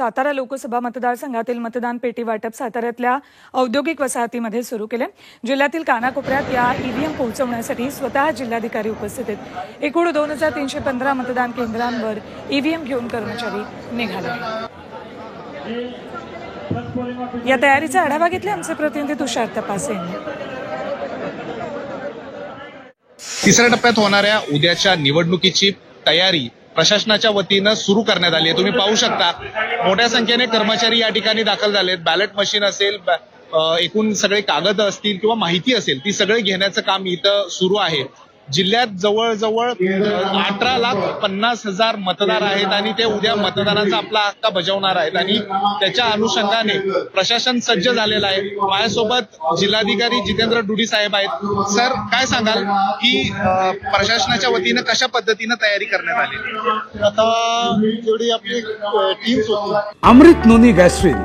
सातारा लोकसभा मतदारसंघातील मतदान पेटी वाटप साताऱ्यातल्या औद्योगिक वसाहतीमध्ये सुरू केले। जिल्ह्यातील कानाकोपऱ्यात या ईव्हीएम पोहोचवण्यासाठी स्वतः जिल्हाधिकारी उपस्थित आहेत। एकूण 2315 मतदान केंद्रांवर ईव्हीएम घेऊन कर्मचारी निघाले। या तयारीचा आढावा घेतला आमचे प्रतिनिधी तुषार तपासे यांनी। तिसऱ्या टप्प्यात होणाऱ्या उद्याच्या निवडणुकीची तयारी प्रशासनाच्या वतीनं सुरू करण्यात आली आहे। तुम्ही पाहू शकता मोठ्या संख्येने कर्मचारी या ठिकाणी दाखल झालेत। बॅलेट मशीन असेल, एकूण सगळे कागद असतील किंवा माहिती असेल ती सगळे घेण्याचं काम इथं सुरू आहे। जिल्ह्यात जवळजवळ 18,50,000 मतदार आहेत आणि ते उद्या मतदानाचा आपला हक्क बजावणार आहेत आणि त्याच्या अनुषंगाने प्रशासन सज्ज झालेलं आहे। माझ्यासोबत जिल्हाधिकारी जितेंद्र डुडी साहेब आहेत। सर, काय सांगाल की प्रशासनाच्या वतीनं कशा पद्धतीनं तयारी करण्यात आली? आता जेवढी आपली टीम होती, अमृत नोनी गॅस्ट्रिन,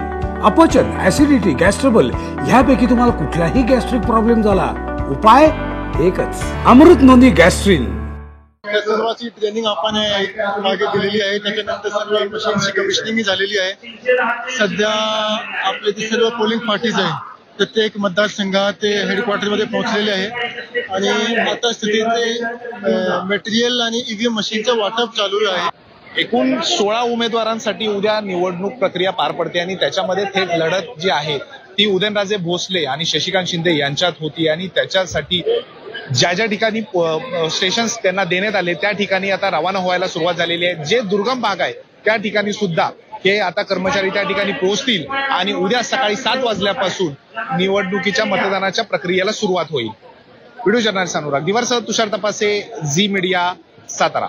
अपचन, ऍसिडिटी, गॅस्ट्रबल ह्यापैकी तुम्हाला कुठलाही गॅस्ट्रिक प्रॉब्लेम झाला, उपाय एकच, अमृत नोनी गॅस्ट्रिन। त्या सर्वांची ट्रेनिंग आपण मागे दिलेली आहे। त्याच्यानंतर सर्व मशीनची कमिशनिंग झालेली आहे। सध्या आपले जे सर्व पोलिंग पार्टीज आहे प्रत्येक मतदारसंघात ते हेडक्वार्टरमध्ये पोहोचलेले आहे आणि आता स्थितीचे मटेरियल आणि ईव्हीएम मशीनचं वाटप चालू आहे। एकूण 16 उमेदवारांसाठी उद्या निवडणूक प्रक्रिया पार पडते आणि त्याच्यामध्ये थेट लढत जी आहे ती उदयनराजे भोसले आणि शशिकांत शिंदे यांच्यात होती आणि त्याच्यासाठी ज्या ज्या ठिकाणी स्टेशन्स त्यांना देण्यात आले त्या ठिकाणी आता रवाना व्हायला सुरुवात झालेली आहे। जे दुर्गम भाग आहे त्या ठिकाणी सुद्धा हे आता कर्मचारी त्या ठिकाणी पोहोचतील आणि उद्या सकाळी 7 वाजल्यापासून निवडणुकीच्या मतदानाच्या प्रक्रियेला सुरुवात होईल। व्हिडिओ जर्नलिस्ट अनुराग दिवारसह तुषार तपासे, झी मीडिया, सातारा।